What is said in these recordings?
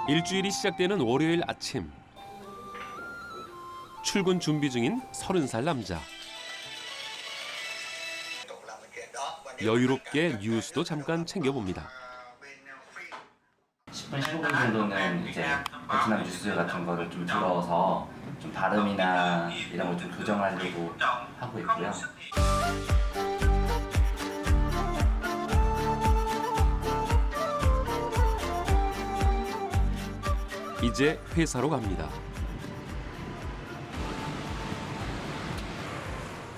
일주일이 시작되는 월요일 아침. 출근 준비 중인 30살 남자. 여유롭게 뉴스도 잠깐 챙겨봅니다. 10분, 15분 정도는 이제 베트남 뉴스 같은 거를 좀 들어서 좀 발음이나 이런 걸 좀 교정하려고 하고 있고요. 이제 회사로 갑니다.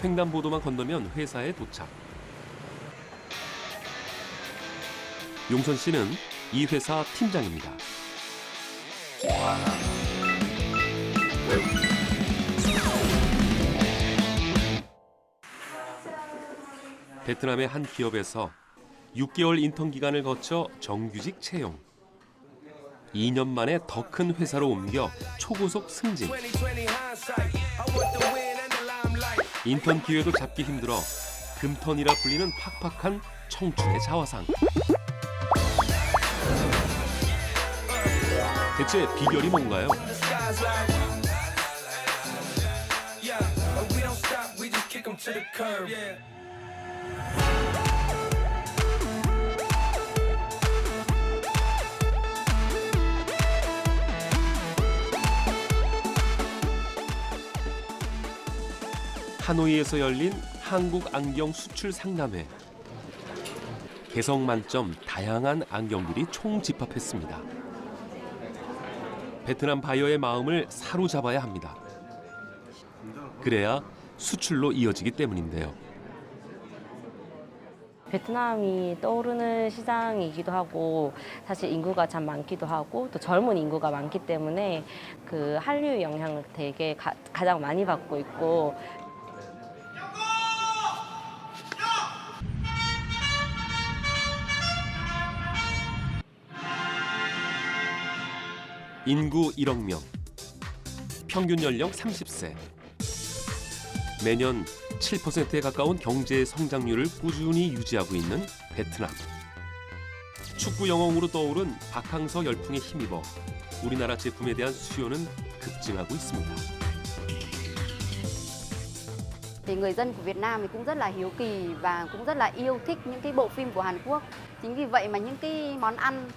횡단보도만 건너면 회사에 도착. 용선 씨는 이 회사 팀장입니다. 베트남의 한 기업에서 6개월 인턴 기간을 거쳐 정규직 채용. 2년 만에 더 큰 회사로 옮겨 초고속 승진. 인턴 기회도 잡기 힘들어 금턴이라 불리는 팍팍한 청춘의 자화상. 대체 비결이 뭔가요? 하노이에서 열린 한국 안경 수출 상담회. 개성 만점 다양한 안경들이 총집합했습니다. 베트남 바이어의 마음을 사로잡아야 합니다. 그래야 수출로 이어지기 때문인데요. 베트남이 떠오르는 시장이기도 하고 사실 인구가 참 많기도 하고 또 젊은 인구가 많기 때문에 그 한류 영향을 되게 가장 많이 받고 있고 인구 1억 명, 평균 연령 30세. 매년 7%에 가까운 경제 성장률을 꾸준히 유지하고 있는 베트남. 축구 영웅으로 떠오른 박항서 열풍에 힘입어 우리나라 제품에 대한 수요는 급증하고 있습니다. Thì người dân của Việt Nam thì cũng rất là hiếu kỳ và cũng rất là yêu thích những cái bộ phim của Hàn Quốc. Chính vì vậy mà những cái món ăn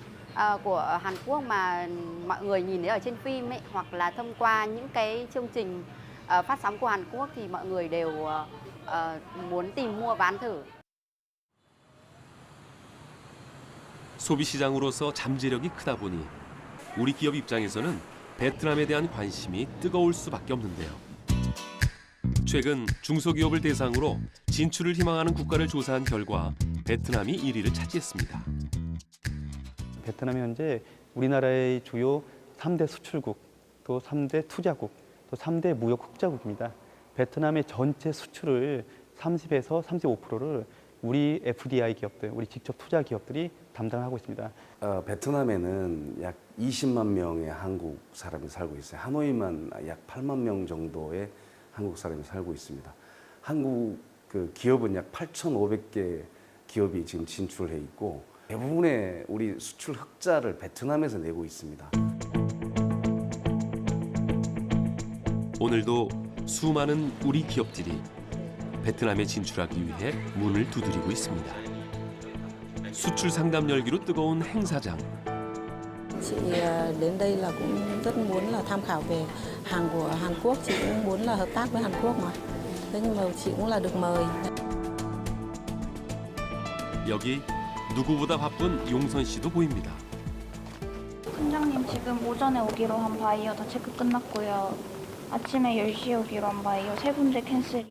của Hàn Quốc mà mọi người nhìn thấy ở trên phim ấy, hoặc là thông qua những cái chương trình phát sóng của Hàn Quốc thì mọi người đều muốn tìm mua và ăn thử. 소비 시장으로서 잠재력이 크다 보니 우리 기업 입장에서는 베트남에 대한 관심이 뜨거울 수밖에 없는데요. 최근 중소기업을 대상으로 진출을 희망하는 국가를 조사한 결과 베트남이 1위를 차지했습니다. 베트남이 현재 우리나라의 주요 3대 수출국, 또 3대 투자국, 또 3대 무역 흑자국입니다. 베트남의 전체 수출을 30에서 35%를 우리 FDI 기업들, 우리 직접 투자 기업들이 담당하고 있습니다. 베트남에는 약 20만 명의 한국 사람이 살고 있어요. 하노이만 약 8만 명 정도의 한국 사람이 살고 있습니다. 한국 그 기업은 약 8,500개 기업이 지금 진출해 있고 대부분의 우리 수출 흑자를 베트남에서 내고 있습니다. 오늘도 수많은 우리 기업들이 베트남에 진출하기 위해 문을 두드리고 있습니다. 수출 상담 열기로 뜨거운 행사장. Chị đến đây là cũng rất muốn là tham khảo về hàng của Hàn Quốc, chị cũng muốn là hợp tác với Hàn Quốc mà. Thế nhưng mà chị cũng là được mời. 여기 누구보다 바쁜 용선 씨도 보입니다. 팀장님 지금 오전에 오기로 한 바이어 다 체크 끝났고요. 아침에 10시에 오기로 한 바이어 3군데 캔슬.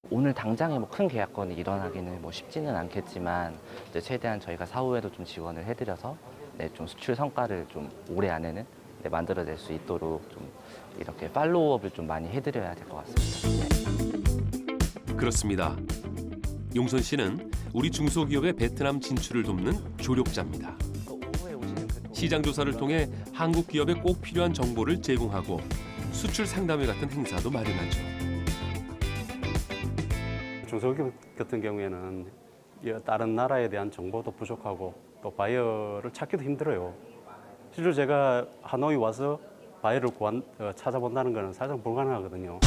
오늘 당장에 뭐 큰 계약건이 일어나기는 뭐 쉽지는 않겠지만 이제 최대한 저희가 사후에도 좀 지원을 해드려서 네, 좀 수출 성과를 좀 올해 안에는 네, 만들어낼 수 있도록 좀 이렇게 팔로우업을 좀 많이 해드려야 될 것 같습니다. 네. 그렇습니다. 용선 씨는 우리 중소기업의 베트남 진출을 돕는 조력자입니다. 오후에 오시는 그 시장 조사를 통해 한국 기업에 꼭 필요한 정보를 제공하고 수출 상담회 같은 행사도 마련하죠. 중소기업 같은 경우에는 다른 나라에 대한 정보도 부족하고 또 바이어를 찾기도 힘들어요. 실제로 제가 하노이 와서 바이어를 찾아본다는 것은 사실상 불가능하거든요.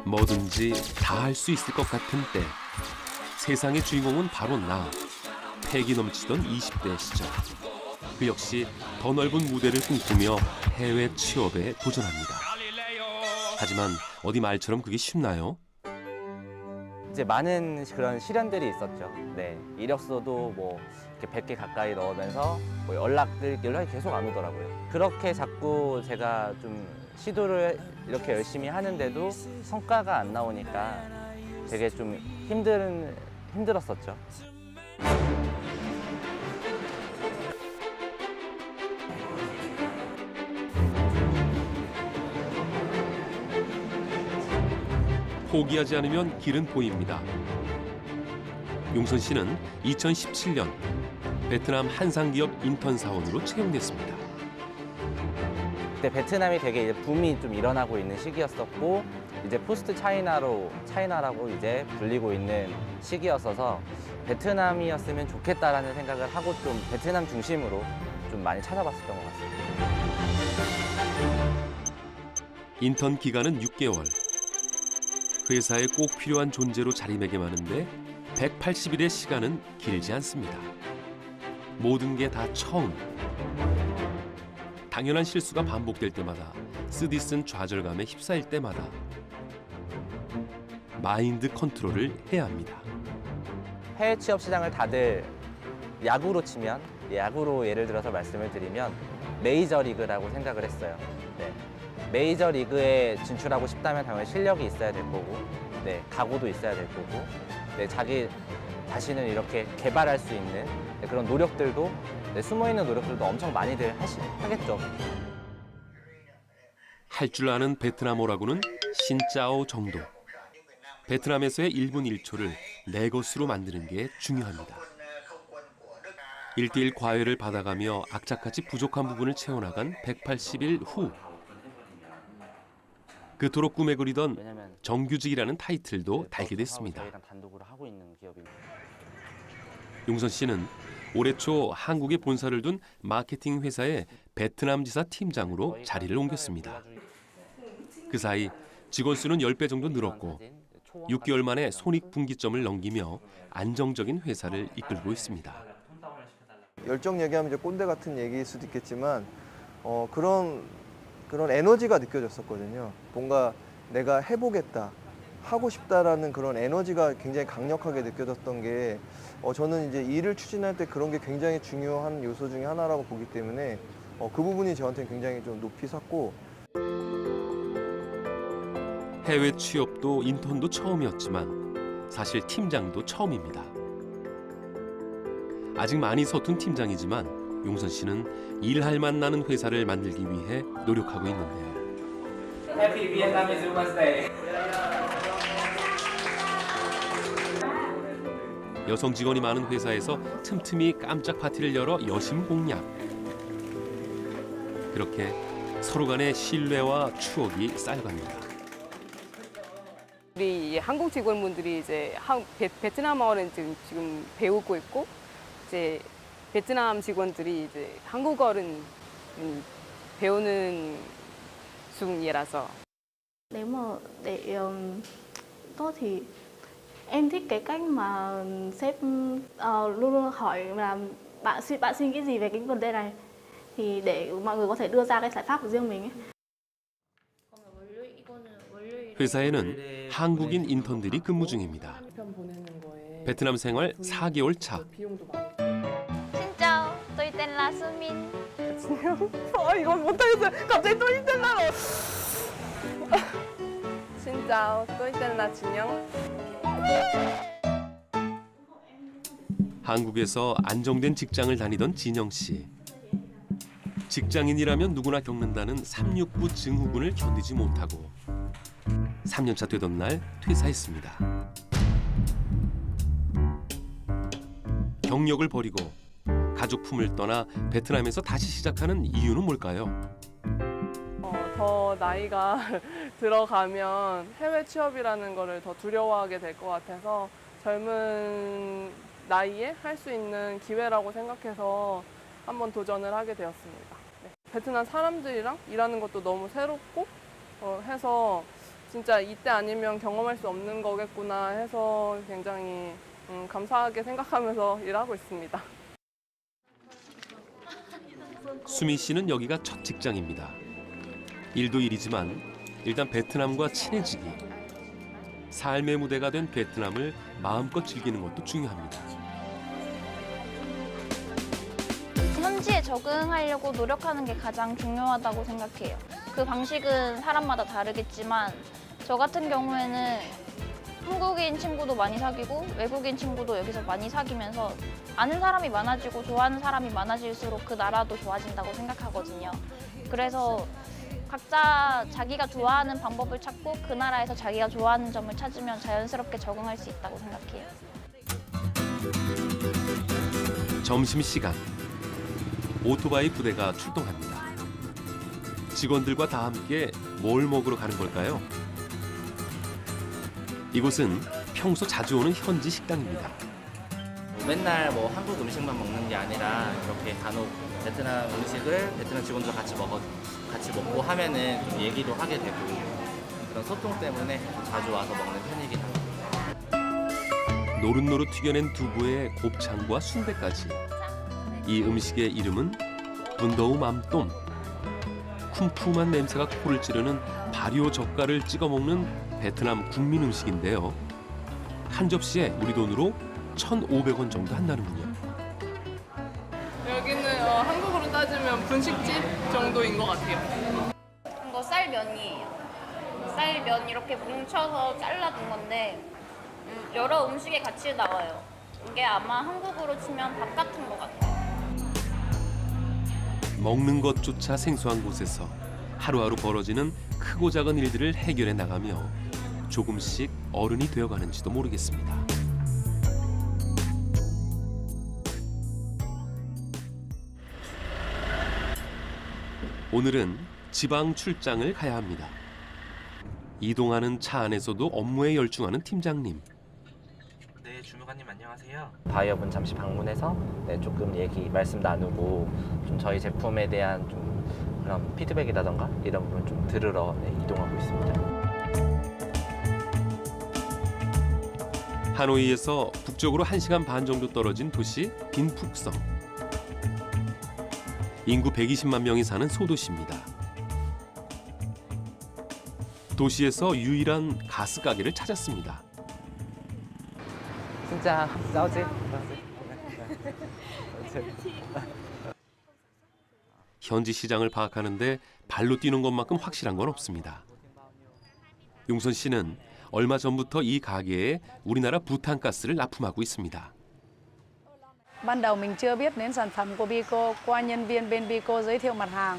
뭐든지 다 할 수 있을 것 같은 때 세상의 주인공은 바로 나. 패기 넘치던 20대 시절. 그 역시 더 넓은 무대를 꿈꾸며 해외 취업에 도전합니다. 하지만 어디 말처럼 그게 쉽나요? 이제 많은 그런 시련들이 있었죠. 네, 이력서도 뭐 이렇게 100개 가까이 넣으면서 뭐 연락이 계속 안 오더라고요. 그렇게 자꾸 제가 좀 시도를 이렇게 열심히 하는데도 성과가 안 나오니까 되게 좀 힘들었었죠. 포기하지 않으면 길은 보입니다. 용선 씨는 2017년 베트남 한상기업 인턴 사원으로 채용됐습니다. 그때 베트남이 되게 이제 붐이 좀 일어나고 있는 시기였었고 이제 포스트 차이나라고 이제 불리고 있는 시기였어서 베트남이었으면 좋겠다라는 생각을 하고 좀 베트남 중심으로 좀 많이 찾아봤었던 것 같습니다. 인턴 기간은 6개월. 회사에 꼭 필요한 존재로 자리매김하는데 180일의 시간은 길지 않습니다. 모든 게 다 처음. 당연한 실수가 반복될 때마다 쓰디쓴 좌절감에 휩싸일 때마다 마인드 컨트롤을 해야 합니다. 해외 취업 시장을 다들 야구로 치면 야구로 예를 들어서 말씀을 드리면 메이저 리그라고 생각을 했어요. 네. 메이저 리그에 진출하고 싶다면 당연히 실력이 있어야 될 거고, 네, 각오도 있어야 될 거고, 네, 자기 자신을 이렇게 개발할 수 있는 네, 그런 노력들도 네, 숨어 있는 노력들도 엄청 많이들 하겠죠. 할 줄 아는 베트남어라고는 신짜오 정도. 베트남에서의 1분 1초를 내 것으로 만드는 게 중요합니다. 1대1 과외를 받아가며 악착같이 부족한 부분을 채워나간 180일 후. 그토록 꿈에 그리던 왜냐면 정규직이라는 타이틀도 달게 됐습니다. 저희랑 단독으로 하고 있는 기업인. 용선 씨는 올해 초 한국에 본사를 둔 마케팅 회사의 베트남 지사 팀장으로 자리를 옮겼습니다. 그 사이 직원 수는 10배 정도 늘었고 6개월 만에 손익분기점을 넘기며 안정적인 회사를 이끌고 있습니다. 열정 얘기하면 이제 꼰대 같은 얘기일 수도 있겠지만 그런 에너지가 느껴졌었거든요. 뭔가 내가 해보겠다, 하고 싶다라는 그런 에너지가 굉장히 강력하게 느껴졌던 게 저는 이제 일을 추진할 때 그런 게 굉장히 중요한 요소 중에 하나라고 보기 때문에 그 부분이 저한테는 굉장히 좀 높이 샀고. 해외 취업도 인턴도 처음이었지만 사실 팀장도 처음입니다. 아직 많이 서툰 팀장이지만 용선 씨는 일할 맛 나는 회사를 만들기 위해 노력하고 있는데요. Happy Vietnamese Women's Day. 여성 직원이 많은 회사에서 틈틈이 깜짝 파티를 열어 여심 공략. 그렇게 서로 간의 신뢰와 추억이 쌓여갑니다. 우리 한국 직원분들이 이제 베트남어를 지금 배우고 있고 이제 베트남 직원들이 이제 한국어를 배우는 중이라서. Nếu mà để tốt thì em thích cái cách mà sếp luôn luôn hỏi là bạn suy nghĩ gì về cái vấn đề này thì để mọi người có thể đưa ra cái giải pháp của riêng mình ấy. 회사에는 한국인 인턴들이 근무 중입니다. 베트남 생활 4개월 차. Xin chào, tôi tên là Sumin. 이건 못하겠어요. 갑자기 또 힘들다. 진짜 또 있잖아 진영. 한국에서 안정된 직장을 다니던 진영 씨. 직장인이라면 누구나 겪는다는 369 증후군을 견디지 못하고 3년차 되던 날 퇴사했습니다. 경력을 버리고 가족 품을 떠나 베트남에서 다시 시작하는 이유는 뭘까요? 더 나이가 들어가면 해외 취업이라는 거를 더 두려워하게 될 것 같아서 젊은 나이에 할 수 있는 기회라고 생각해서 한번 도전을 하게 되었습니다. 네. 베트남 사람들이랑 일하는 것도 너무 새롭고 해서 진짜 이때 아니면 경험할 수 없는 거겠구나 해서 굉장히 감사하게 생각하면서 일하고 있습니다. 수미 씨는 여기가 첫 직장입니다. 일도 일이지만 일단 베트남과 친해지기, 삶의 무대가 된 베트남을 마음껏 즐기는 것도 중요합니다. 현지에 적응하려고 노력하는 게 가장 중요하다고 생각해요. 그 방식은 사람마다 다르겠지만 저 같은 경우에는 한국인 친구도 많이 사귀고 외국인 친구도 여기서 많이 사귀면서 아는 사람이 많아지고 좋아하는 사람이 많아질수록 그 나라도 좋아진다고 생각하거든요. 그래서 각자 자기가 좋아하는 방법을 찾고 그 나라에서 자기가 좋아하는 점을 찾으면 자연스럽게 적응할 수 있다고 생각해요. 점심시간, 오토바이 부대가 출동합니다. 직원들과 다 함께 뭘 먹으러 가는 걸까요? 이곳은 평소 자주 오는 현지 식당입니다. 맨날 뭐 한국 음식만 먹는 게 아니라 이렇게 간혹 베트남 음식을 베트남 직원들과 같이 먹고 하면은 좀 얘기도 하게 되고 그런 소통 때문에 자주 와서 먹는 편이긴 합니다. 노릇노릇 튀겨낸 두부에 곱창과 순대까지. 이 음식의 이름은 분더우 맘똠. 쿰쿰한 냄새가 코를 찌르는 발효 젓갈을 찍어 먹는 베트남 국민 음식인데요. 한 접시에 우리 돈으로 1,500원 정도 한다는군요. 여기는 한국으로 따지면 분식집 정도인 것 같아요. 이거 쌀면이에요. 쌀면 이렇게 뭉쳐서 잘라둔 건데 여러 음식에 같이 나와요. 이게 아마 한국으로 치면 밥 같은 것 같아요. 먹는 것조차 생소한 곳에서 하루하루 벌어지는 크고 작은 일들을 해결해 나가며 조금씩 어른이 되어가는지도 모르겠습니다. 오늘은 지방 출장을 가야 합니다. 이동하는 차 안에서도 업무에 열중하는 팀장님. 네, 주무관님 안녕하세요. 바이어분 잠시 방문해서 조금 말씀 나누고 좀 저희 제품에 대한 좀 그런 피드백이라던가 이런 부분 좀 들으러 이동하고 있습니다. 하노이에서 북쪽으로 1시간 반 정도 떨어진 도시 빈푹성. 인구 120만 명이 사는 소도시입니다. 도시에서 유일한 가스 가게를 찾았습니다. 진짜 싸우지? 현지 시장을 파악하는데 발로 뛰는 것만큼 확실한 건 없습니다. 용선 씨는 얼마 전부터 이 가게에 우리나라 부탄가스를 납품하고 있습니다. Ban đầu mình chưa biết đến sản phẩm của Bico, qua nhân viên bên Bico giới thiệu mặt hàng,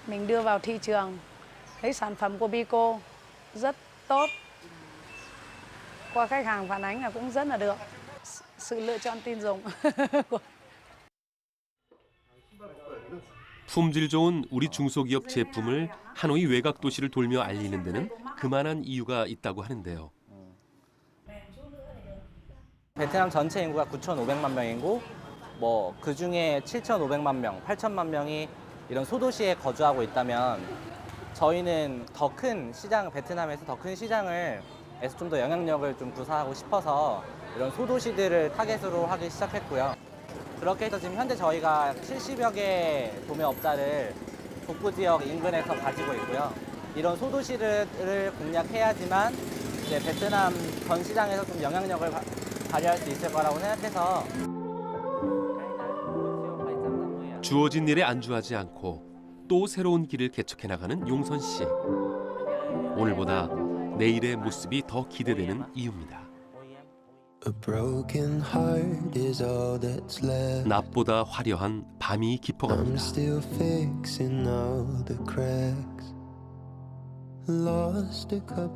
mình đưa vào thị trường, thấy sản phẩm của Bico rất tốt. Qua khách hàng phản ánh là cũng rất là được, sự lựa chọn tin dùng. 품질 좋은 우리 중소기업 제품을 하노이 외곽 도시를 돌며 알리는 데는 그만한 이유가 있다고 하는데요. 베트남 전체 인구가 9,500만 명이고 그 중에 7,500만 명, 8,000만 명이 이런 소도시에 거주하고 있다면 저희는 더 큰 시장, 베트남에서 더 큰 시장을 에서 좀 더 영향력을 좀 구사하고 싶어서 이런 소도시들을 타겟으로 하기 시작했고요. 그렇게 해서 지금 현재 저희가 70여 개 도매업자를 북부 지역 인근에서 가지고 있고요. 이런 소도시를 공략해야지만 이제 베트남 전 시장에서 좀 영향력을 발휘할 수 있을 거라고 생각해서 주어진 일에 안주하지 않고 또 새로운 길을 개척해 나가는 용선 씨. 오늘보다 내일의 모습이 더 기대되는 이유입니다. 낮보다 화려한 밤이 깊어갑니다.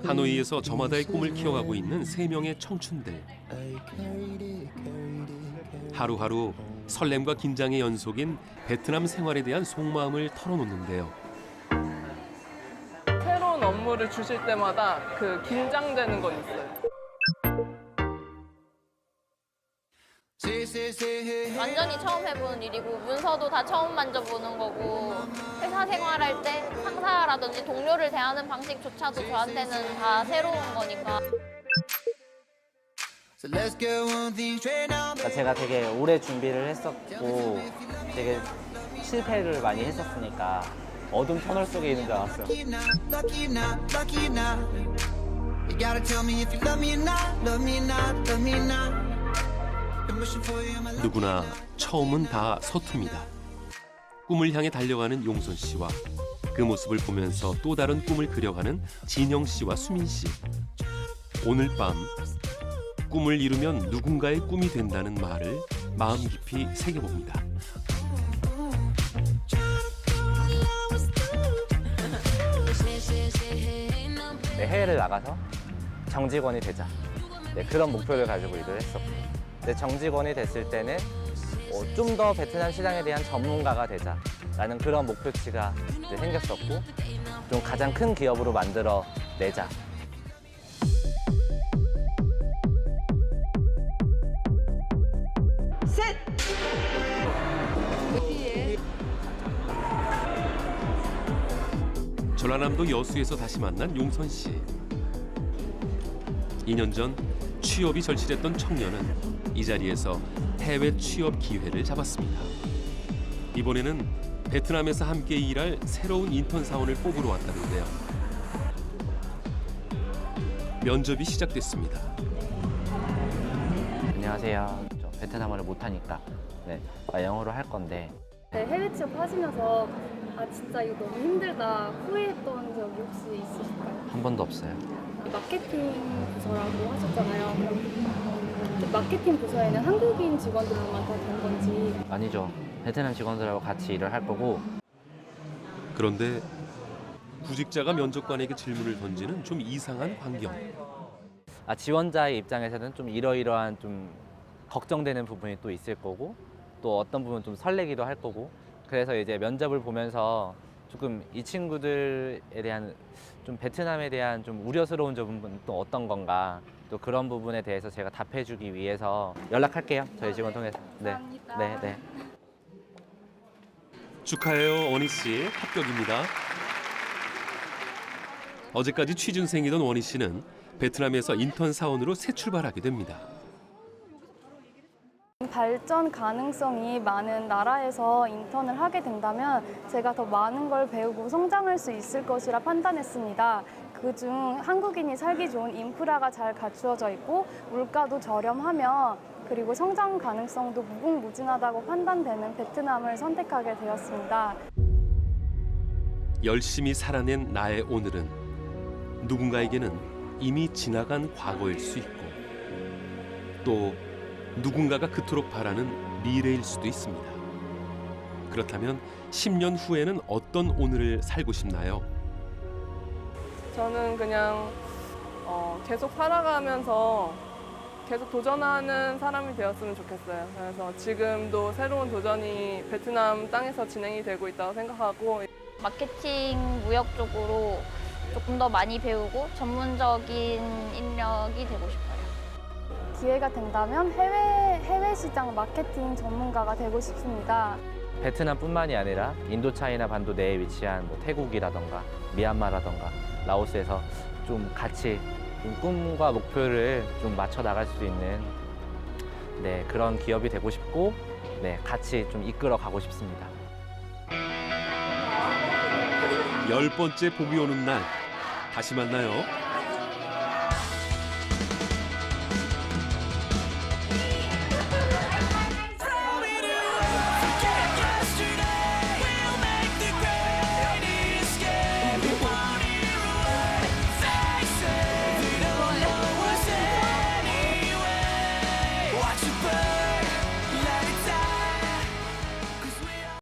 하노이에서 저마다의 꿈을 키워가고 있는 3명의 청춘들. 하루하루 설렘과 긴장의 연속인 베트남 생활에 대한 속마음을 털어놓는데요. 새로운 업무를 주실 때마다 그 긴장되는 건 있어요. 완전히 처음 해보는 일이고 문서도 다 처음 만져보는 거고 회사 생활할 때 상사라든지 동료를 대하는 방식조차도 저한테는 다 새로운 거니까. 제가 되게 오래 준비를 했었고 되게 실패를 많이 했었으니까 어둠 터널 속에 있는 줄 알았어요. 누구나 처음은 다 서툽니다. 꿈을 향해 달려가는 용선 씨와 그 모습을 보면서 또 다른 꿈을 그려가는 진영 씨와 수민 씨. 오늘 밤 꿈을 이루면 누군가의 꿈이 된다는 말을 마음 깊이 새겨봅니다. 네, 해외를 나가서 정직원이 되자. 네, 그런 목표를 가지고 일을 했었고, 네, 정직원이 됐을 때는 좀 더 베트남 시장에 대한 전문가가 되자라는 그런 목표치가 이제 생겼었고, 좀 가장 큰 기업으로 만들어 내자. 전라남도 여수에서 다시 만난 용선 씨. 2년 전 취업이 절실했던 청년은 이 자리에서 해외 취업 기회를 잡았습니다. 이번에는 베트남에서 함께 일할 새로운 인턴 사원을 뽑으러 왔다는데요. 면접이 시작됐습니다. 안녕하세요. 저 베트남어를 못하니까 영어로 할 건데. 네, 해외 취업 하시면서 진짜 이거 너무 힘들다 후회했던 적이 혹시 있으실까요? 한 번도 없어요. 마케팅 부서라고 하셨잖아요. 그럼 마케팅 부서에는 한국인 직원들만 다 된 건지? 아니죠. 베트남 직원들하고 같이 일을 할 거고. 그런데 구직자가 면접관에게 질문을 던지는 좀 이상한 광경. 지원자의 입장에서는 좀 이러이러한 좀 걱정되는 부분이 또 있을 거고, 또 어떤 부분 좀 설레기도 할 거고. 그래서 이제 면접을 보면서 조금 이 친구들에 대한 좀 베트남에 대한 좀 우려스러운 점은 또 어떤 건가, 또 그런 부분에 대해서 제가 답해주기 위해서 연락할게요. 저희 직원 통해서. 네. 네. 축하해요, 원희 씨. 합격입니다. 어제까지 취준생이던 원희 씨는 베트남에서 인턴 사원으로 새 출발하게 됩니다. 발전 가능성이 많은 나라에서 인턴을 하게 된다면 제가 더 많은 걸 배우고 성장할 수 있을 것이라 판단했습니다. 그중 한국인이 살기 좋은 인프라가 잘 갖추어져 있고 물가도 저렴하며 그리고 성장 가능성도 무궁무진하다고 판단되는 베트남을 선택하게 되었습니다. 열심히 살아낸 나의 오늘은 누군가에게는 이미 지나간 과거일 수 있고, 또 누군가가 그토록 바라는 미래일 수도 있습니다. 그렇다면 10년 후에는 어떤 오늘을 살고 싶나요? 저는 그냥 계속 살아가면서 계속 도전하는 사람이 되었으면 좋겠어요. 그래서 지금도 새로운 도전이 베트남 땅에서 진행이 되고 있다고 생각하고, 마케팅 무역 쪽으로 조금 더 많이 배우고 전문적인 인력이 되고 싶어요. 기회가 된다면 해외 시장 마케팅 전문가가 되고 싶습니다. 베트남뿐만이 아니라 인도차이나 반도 내에 위치한 태국이라던가 미얀마라던가 라오스에서 좀 같이 좀 꿈과 목표를 좀 맞춰 나갈 수 있는 그런 기업이 되고 싶고, 같이 좀 이끌어 가고 싶습니다. 10번째 봄이 오는 날 다시 만나요.